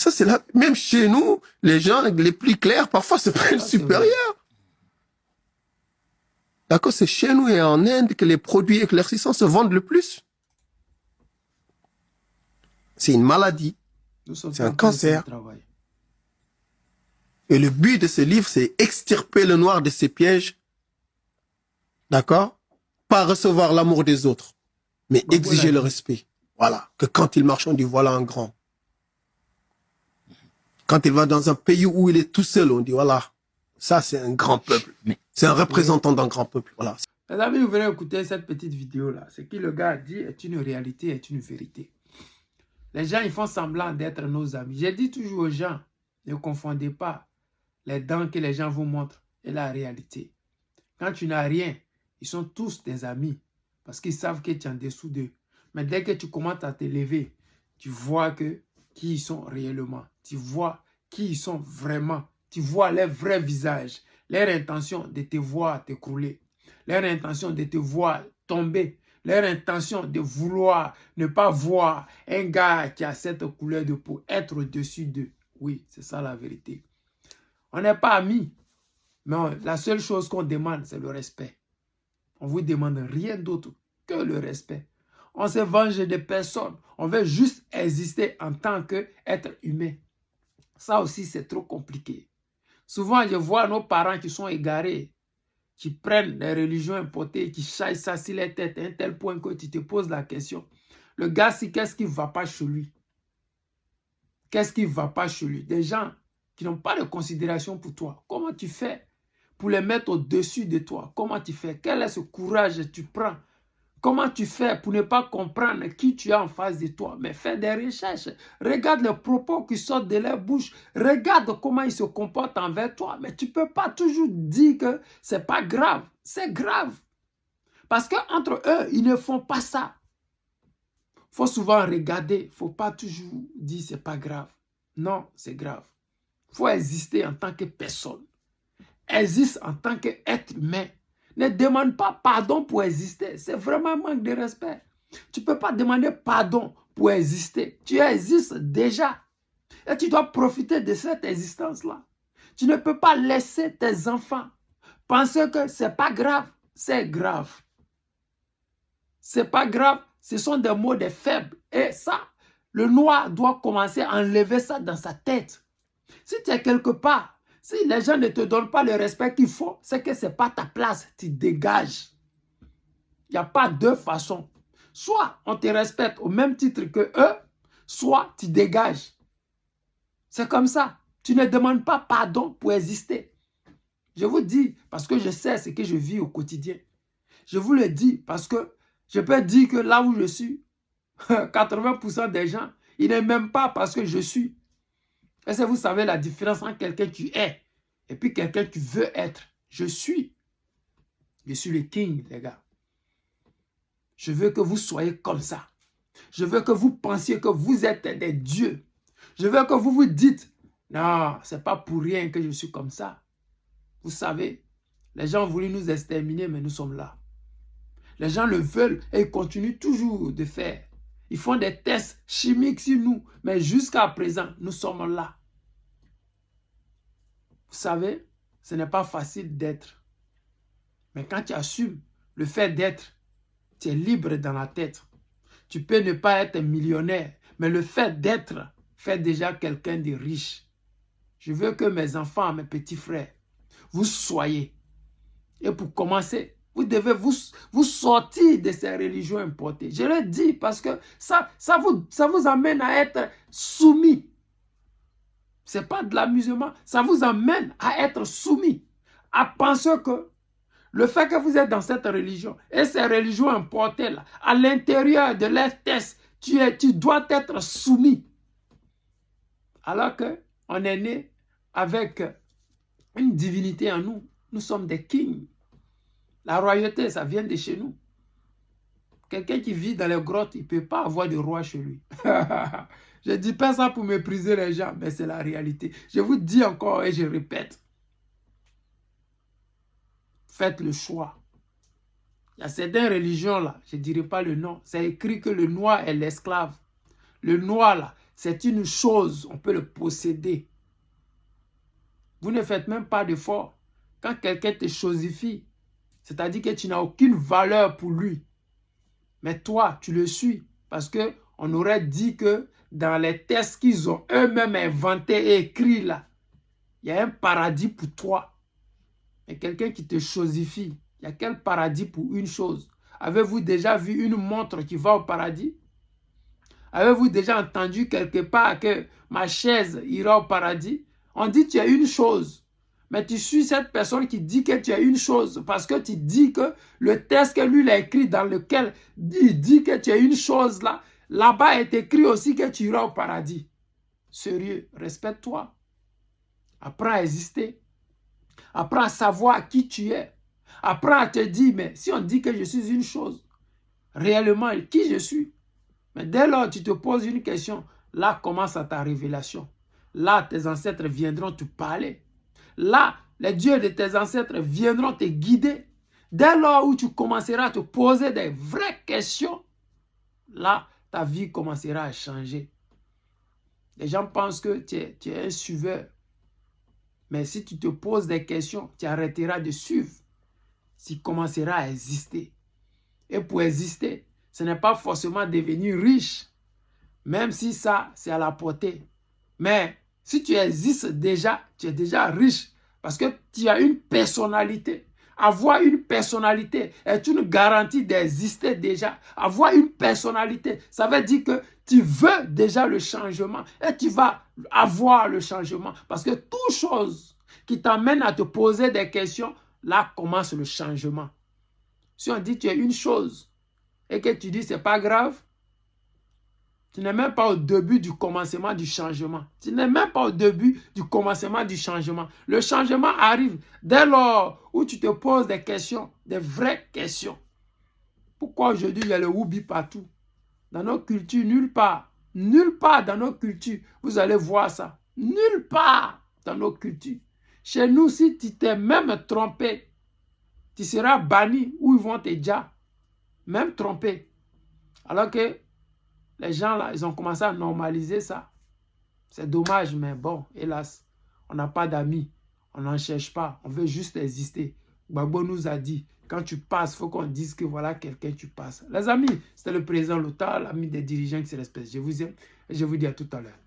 Ça, c'est là. Même chez nous, les gens les plus clairs, parfois, se prennent supérieurs. D'accord, c'est chez nous et en Inde que les produits éclaircissants se vendent le plus. C'est une maladie. C'est un cancer. Et le but de ce livre, c'est extirper le noir de ses pièges. D'accord? Pas recevoir l'amour des autres, mais exiger le respect. Voilà. Que quand il marche, on dit voilà un grand. Quand il va dans un pays où il est tout seul, on dit voilà, ça c'est un grand peuple. C'est un représentant d'un grand peuple. Voilà. Les amis, vous venez écouter cette petite vidéo-là. Ce que le gars a dit est une réalité, est une vérité. Les gens, ils font semblant d'être nos amis. J'ai dit toujours aux gens, ne confondez pas les dents que les gens vous montrent et la réalité. Quand tu n'as rien, ils sont tous tes amis parce qu'ils savent que tu es en dessous d'eux. Mais dès que tu commences à t'élever, tu vois que qui ils sont réellement. Tu vois qui ils sont vraiment. Tu vois leur vrai visage, leur intention de te voir t'écrouler, leur intention de te voir tomber, leur intention de vouloir ne pas voir un gars qui a cette couleur de peau être au-dessus d'eux. Oui, c'est ça la vérité. On n'est pas amis, mais la seule chose qu'on demande, c'est le respect. On ne vous demande rien d'autre que le respect. On se venge de personne. On veut juste exister en tant qu'être humain. Ça aussi, c'est trop compliqué. Souvent, je vois nos parents qui sont égarés, qui prennent les religions importées, qui chaillent ça sur les têtes à un tel point que tu te poses la question. Le gars, qu'est-ce qui ne va pas chez lui? Qu'est-ce qui ne va pas chez lui? Des gens qui n'ont pas de considération pour toi. Comment tu fais pour les mettre au-dessus de toi? Comment tu fais? Quel est ce courage que tu prends? Comment tu fais pour ne pas comprendre qui tu as en face de toi? Mais fais des recherches. Regarde les propos qui sortent de leur bouche. Regarde comment ils se comportent envers toi. Mais tu ne peux pas toujours dire que ce n'est pas grave. C'est grave. Parce qu'entre eux, ils ne font pas ça. Il faut souvent regarder. Il ne faut pas toujours dire ce n'est pas grave. Non, c'est grave. Il faut exister en tant que personne. Existe en tant qu'être humain. Ne demande pas pardon pour exister. C'est vraiment un manque de respect. Tu ne peux pas demander pardon pour exister. Tu existes déjà. Et tu dois profiter de cette existence-là. Tu ne peux pas laisser tes enfants penser que ce n'est pas grave. C'est grave. Ce n'est pas grave. Ce sont des mots de faibles. Et ça, le noir doit commencer à enlever ça dans sa tête. Si tu es quelque part, si les gens ne te donnent pas le respect qu'il faut, c'est que ce n'est pas ta place, tu dégages. Il n'y a pas deux façons. Soit on te respecte au même titre que eux, soit tu dégages. C'est comme ça. Tu ne demandes pas pardon pour exister. Je vous dis parce que je sais ce que je vis au quotidien. Je vous le dis parce que je peux dire que là où je suis, 80% des gens, ils n'aiment même pas parce que je suis. Est-ce que vous savez la différence entre quelqu'un qui est et puis quelqu'un qui veut être? Je suis. Je suis le king, les gars. Je veux que vous soyez comme ça. Je veux que vous pensiez que vous êtes des dieux. Je veux que vous vous dites, non, ce n'est pas pour rien que je suis comme ça. Vous savez, les gens ont voulu nous exterminer, mais nous sommes là. Les gens le veulent et ils continuent toujours de faire. Ils font des tests chimiques sur nous, mais jusqu'à présent, nous sommes là. Vous savez, ce n'est pas facile d'être. Mais quand tu assumes le fait d'être, tu es libre dans la tête. Tu peux ne pas être millionnaire, mais le fait d'être fait déjà quelqu'un de riche. Je veux que mes enfants, mes petits frères, vous soyez. Et pour commencer, vous devez vous sortir de ces religions importées. Je le dis parce que ça vous amène à être soumis. Ce n'est pas de l'amusement. Ça vous amène à être soumis. À penser que le fait que vous êtes dans cette religion et ces religions importées là, à l'intérieur de leurs tests, tu dois être soumis. Alors qu'on est né avec une divinité en nous. Nous sommes des kings. La royauté, ça vient de chez nous. Quelqu'un qui vit dans les grottes, il ne peut pas avoir de roi chez lui. Je ne dis pas ça pour mépriser les gens, mais c'est la réalité. Je vous dis encore et je répète. Faites le choix. Il y a certaines religions là, je ne dirai pas le nom, c'est écrit que le noir est l'esclave. Le noir là, c'est une chose, on peut le posséder. Vous ne faites même pas d'effort. Quand quelqu'un te chosifie, c'est-à-dire que tu n'as aucune valeur pour lui. Mais toi, tu le suis. Parce qu'on aurait dit que dans les textes qu'ils ont eux-mêmes inventés et écrits là, il y a un paradis pour toi. Mais quelqu'un qui te chosifie, il y a quel paradis pour une chose? Avez-vous déjà vu une montre qui va au paradis? Avez-vous déjà entendu quelque part que ma chaise ira au paradis? On dit que tu as une chose. Mais tu suis cette personne qui dit que tu as une chose parce que tu dis que le texte que lui a écrit dans lequel il dit que tu as une chose là, là-bas est écrit aussi que tu iras au paradis. Sérieux, respecte-toi. Apprends à exister. Apprends à savoir qui tu es. Apprends à te dire, mais si on dit que je suis une chose, réellement, qui je suis? Mais dès lors tu te poses une question, là commence ta révélation. Là, tes ancêtres viendront te parler. Là, les dieux de tes ancêtres viendront te guider. Dès lors où tu commenceras à te poser des vraies questions, là, ta vie commencera à changer. Les gens pensent que tu es un suiveur. Mais si tu te poses des questions, tu arrêteras de suivre. Tu commenceras à exister. Et pour exister, ce n'est pas forcément devenir riche. Même si ça, c'est à la portée. Mais si tu existes déjà, tu es déjà riche. Parce que tu as une personnalité. Avoir une personnalité est une garantie d'exister déjà. Avoir une personnalité, ça veut dire que tu veux déjà le changement. Et tu vas avoir le changement. Parce que toute chose qui t'amène à te poser des questions, là commence le changement. Si on dit que tu es une chose et que tu dis c'est pas grave, tu n'es même pas au début du commencement du changement. Tu n'es même pas au début du commencement du changement. Le changement arrive dès lors où tu te poses des questions, des vraies questions. Pourquoi aujourd'hui il y a le woubi partout? Dans nos cultures, nulle part dans nos cultures, vous allez voir ça. Nulle part dans nos cultures. Chez nous, si tu t'es même trompé, tu seras banni ou ils vont te dire, même trompé. Alors que les gens là, ils ont commencé à normaliser ça. C'est dommage, mais bon, hélas, on n'a pas d'amis. On n'en cherche pas. On veut juste exister. Gbagbo nous a dit, quand tu passes, il faut qu'on dise que voilà quelqu'un tu passes. Les amis, c'était le président Lota, l'ami des dirigeants qui se respectent. Je vous aime et je vous dis à tout à l'heure.